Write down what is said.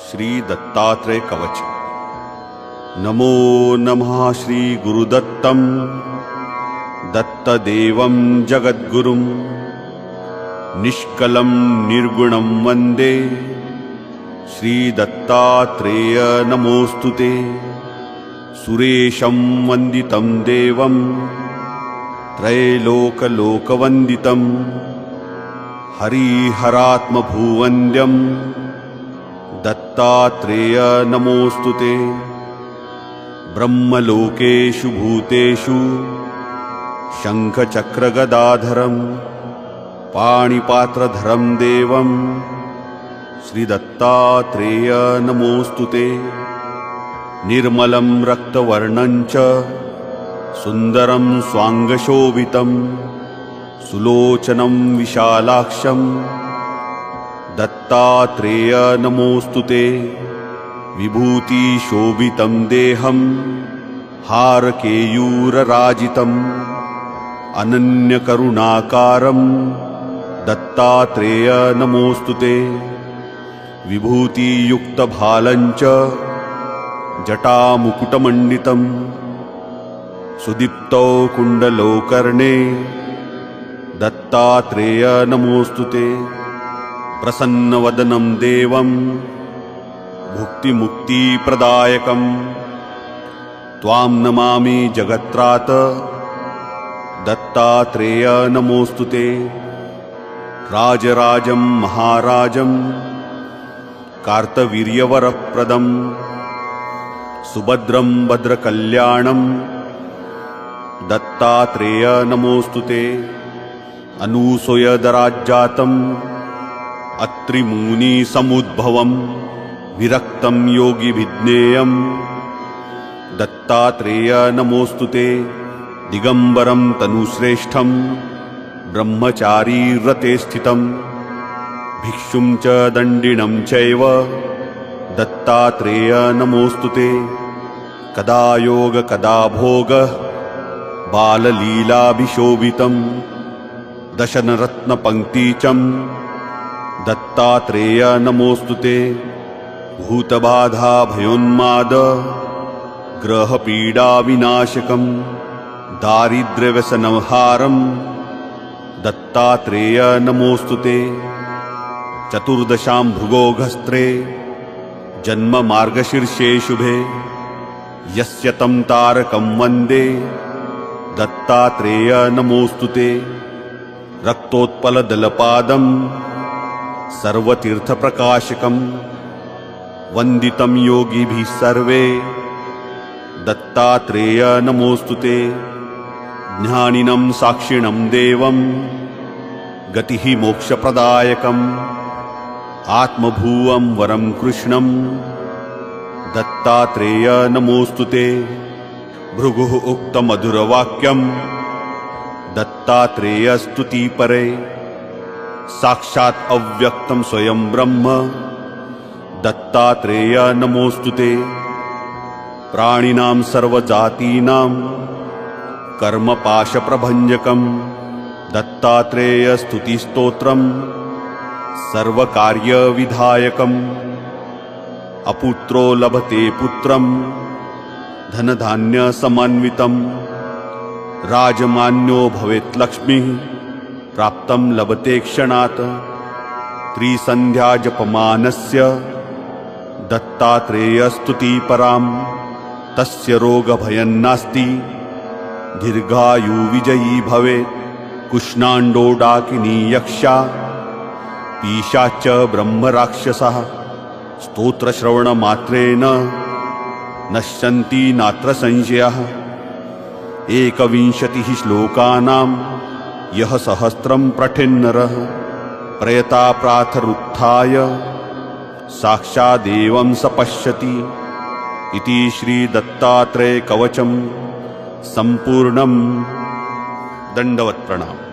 श्री दत्तात्रेय कवच। नमो नमः श्री गुरुदत्तं दत्तदेवं जगद्गुरुं निष्कलं निर्गुणं वन्दे श्री दत्तात्रेय नमोस्तुते। सुरेशं वन्दितं देवं त्रैलोकलोकवन्दितं हरिहरात्मभुवन्द्यं दत्तात्रेय नमोस्तुते। ब्रह्मलोकेषु भूतेषु शङ्खचक्रगदाधरं पाणिपात्रधरं देवं श्रीदत्तात्रेय नमोस्तुते। निर्मलं रक्तवर्णं च सुन्दरं स्वाङ्गशोभितं सुलोचनं विशालाक्षं दत्तात्रेय नमोस्तुते। विभूतिशोभितं देहं हारकेयूरराजितम् अनन्यकरुणाकारं दत्तात्रेय नमोस्तुते। विभूतियुक्तभालं च जटामुकुटमण्डितं सुदीप्तौ कुण्डलौ कर्णे दत्तात्रेय नमोस्तुते। प्रसन्नवदनं देवं भुक्तिमुक्तिप्रदायकं त्वां नमामि जगत्रात दत्तात्रेय नमोस्तुते। राजराजं महाराजं कार्तवीर्यवरप्रदं सुभद्रं भद्रकल्याणं दत्तात्रेय नमोस्तुते। अनूसुयदराज्जातं अत्रिमुनिसमुद्भवं विरक्तं योगिभिज्ञेयं दत्तात्रेय नमोस्तुते। दिगंबरं तनुश्रेष्ठं ब्रह्मचारी व्रते स्थितं भिक्षुं च दण्डिनं चैव दत्तात्रेय नमोस्तुते। कदा योग कदा भोग बाललीलाभिशोभितं दशनरत्नपङ्क्तिचं दत्तात्रेय नमोस्तुते। भूतबाधा भयोन्माद ग्रहपीडाविनाशकं दारिद्र्यव्यसनहारं दत्तात्रेय नमोस्तुते। चतुर्दशां भृगोघस्त्रे जन्ममार्गशीर्षे शुभे यस्य तं तारकं वन्दे दत्तात्रेय नमोस्तुते। रक्तोत्पलदलपादं सर्वतीर्थप्रकाशकं वन्दितं योगिभिः सर्वे दत्तात्रेय नमोस्तुते। ज्ञानिनं साक्षिणं देवं गतिः मोक्षप्रदायकम् आत्मभूवं वरं कृष्णं दत्तात्रेय नमोस्तुते। भृगुः उक्तमधुरवाक्यं दत्तात्रेय स्तुतिपरे साक्षात् अव्यक्तं स्वयं ब्रह्म दत्तात्रेय नमोस्तुते। प्राणिनां सर्वजातीनां कर्मपाशप्रभञ्जकं दत्तात्रेय स्तुतिस्तोत्रं सर्वकार्यविधायकम् अपुत्रो लभते पुत्रं धनधान्यसमन्वितं राजमान्यो भवेत् लक्ष्मीः प्राप्तं लभते क्षणात्। त्रिसन्ध्या जपमानस्य दत्तात्रेय स्तुतिपरां तस्य रोगभयं नास्ति दीर्घायुविजयी भवेत्। कुष्णाण्डो डाकिनी यक्षा पीशाच ब्रह्मराक्षसः स्तोत्रश्रवणमात्रेण नश्यन्ति नात्र संशयः। 21 श्लोकानां यः सहस्रं पठेन्नरः प्रयताप्रातरुत्थाय साक्षादेवं स पश्यति। इति श्री दत्तात्रेय कवचं संपूर्णं। दंडवत् प्रणाम।